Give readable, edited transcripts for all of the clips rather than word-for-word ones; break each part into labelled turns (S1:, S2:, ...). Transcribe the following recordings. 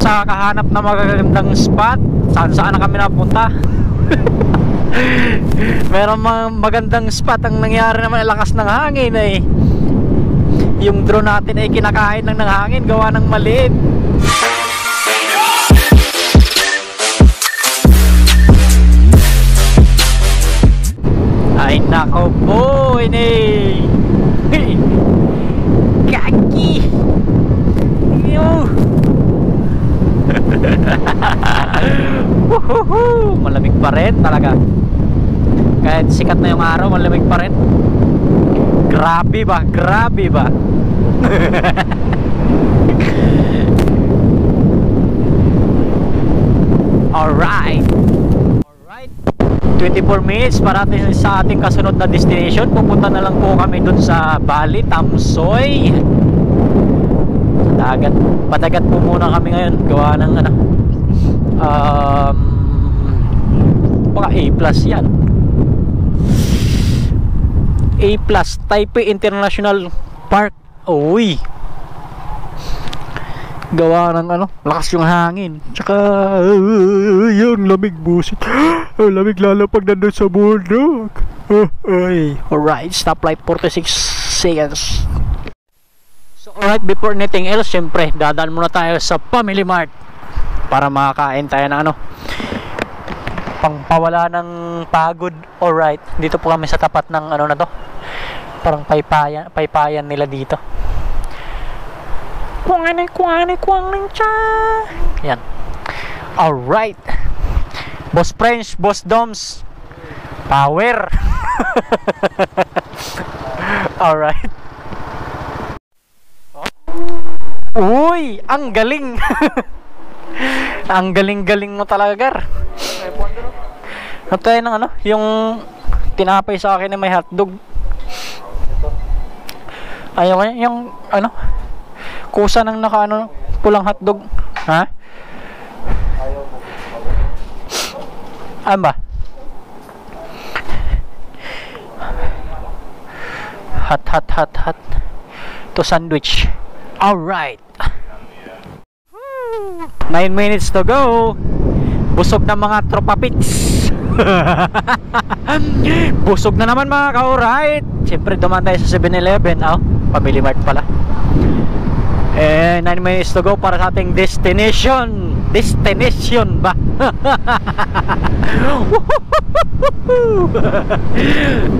S1: sa kahanap na magagandang spot. Saan na kami napunta. Meron mga magandang spot. Ang nangyari naman ay lakas ng hangin eh. Yung drone natin ay kinakain ng hangin gawa ng maliit. Ay nako po, ini kaki yo. Malamig pa rin talaga. Kahit sikat na yung araw, malamig pa rin. Grabe ba? Grabe ba? Alright. 24 minutes para sa ating kasunod na destination. Pupunta na lang po kami dun sa Bali, Tamsoy. Dagat. Padagat po muna kami ngayon. Gawa ng ano, baka A+ yan. A+, Taipei International Park. Uy, gawa ng ano, lakas yung hangin. Tsaka yun, lamig busit. Lamig lalo pag nandun sa bundok. Alright, stoplight 46 seconds. So alright, before anything else, syempre dadaan muna tayo sa Family Mart para makakain tayo ng ano, pangpawala ng pagod. Alright, dito po kami sa tapat ng ano na to, parang paypayan nila dito. Yan. Alright, Boss French, Boss Doms, power. Alright. Uy, ang galing. Ang galing-galing mo talaga, Gar. Tayo ng ano, yung tinapay sa akin na may hotdog. Ayaw ko yung ano, kusa ng naka-ano, pulang hotdog. Ha? Ano ba? Hot to sandwich. Alright, 9 minutes to go. Busog na mga tropa pits. Busog na naman mga ka-alright. Siyempre dumaan tayo sa 7-Eleven. Family Mart pala. 9 minutes to go para sa ating destination. Destination ba?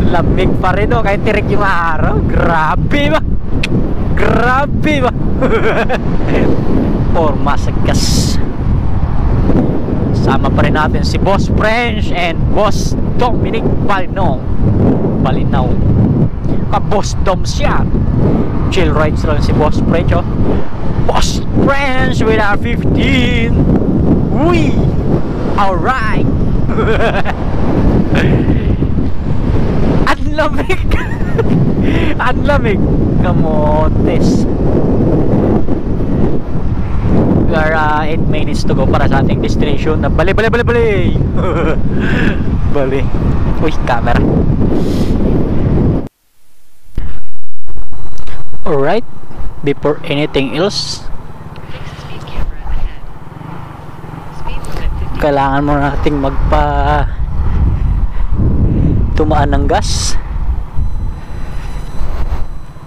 S1: Lamig pa rin kahit tirik yung araw. Grabe ba? Grabe ba? Forma sa gas. Sama pa rin natin si Boss French and Boss Dominic Balinaw. Boss Dom siya. Chill rides lang si Boss French, oh. Boss French with our 15. Uy, alright. Ang lamig. Ang lamig. Kamotes. We are 8 minutes to go para sa ating destination na Bali. Bali. Uy, camera. Alright, before anything else, kailangan mo nating tumaan ng gas.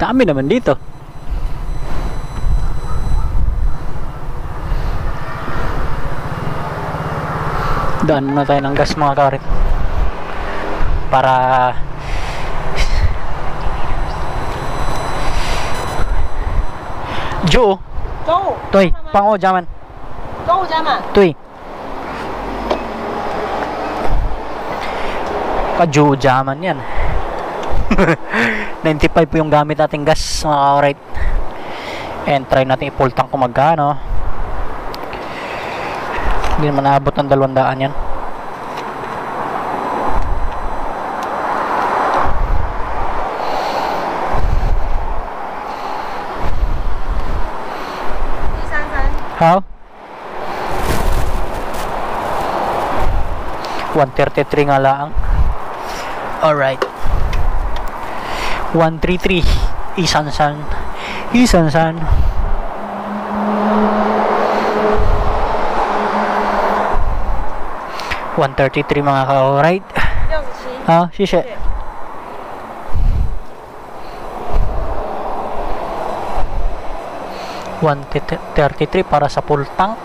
S1: Dami naman dito. Daan na tayo ng gas mga karit para Jo Tuy Pango Jaman Tuy Ka-Jo Jaman yan. 95 po yung gamit nating gas mga ka-right. And try natin i-full tank kung magkano. Hindi naman naabot ng 200 yan. How? 133 nga lang. Alright, 133 Isansan. 133 mga ka-alright. Ah, sisi. 133 para sa full tank.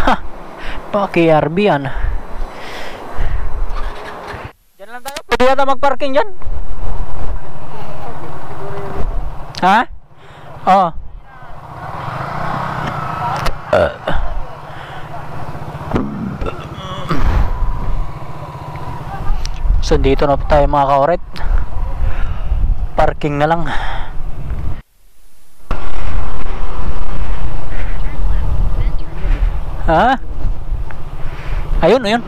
S1: Ha! Paki-RB yan. Diyan lang tayo. Pwede yata mag-parking dyan. Ha? Oo. So dito na po tayo mga ka-alright. Parking na lang. Ha? Ayun, ayun.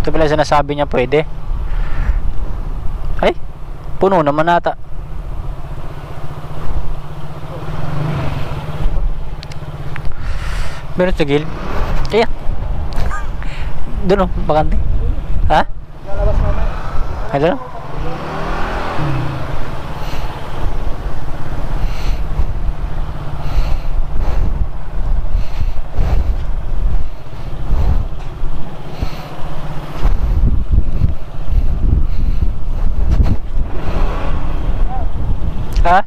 S1: Ito pala sinasabi niya pwede. Ay, puno naman ata. Meron sa gilid. Kaya doon o, bakante. Ha? Lalabas naman. Ay, doon o. Ha?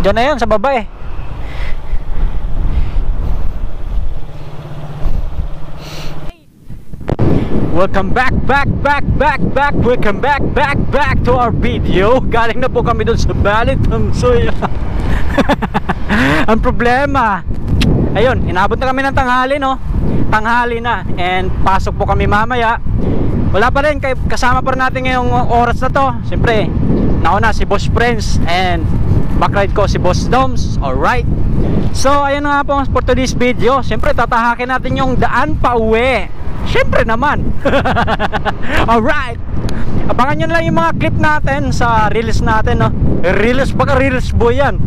S1: Diyan na yan, sa baba eh. Welcome back Welcome back to our video. Galing na po kami doon sa Ballet Tamsoy. Ang problema, ayun, inabot na kami ng tanghali, no? Tanghali na, and pasok po kami mamaya. Wala pa rin, kasama pa rin natin ngayong oras na to. Siyempre, nauna si Boss Friends, and backride ko si Boss Doms. Alright, so ayun nga po for today's video. Siyempre, tatahakin natin yung daan pa uwi. Siyempre naman. Alright, abangan nyo na lang yung mga clip natin sa reels natin, no? Reels, baka reels boy yan.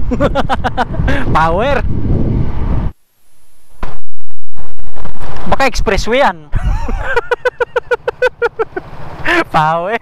S1: Power. Baka expressway yan. Power.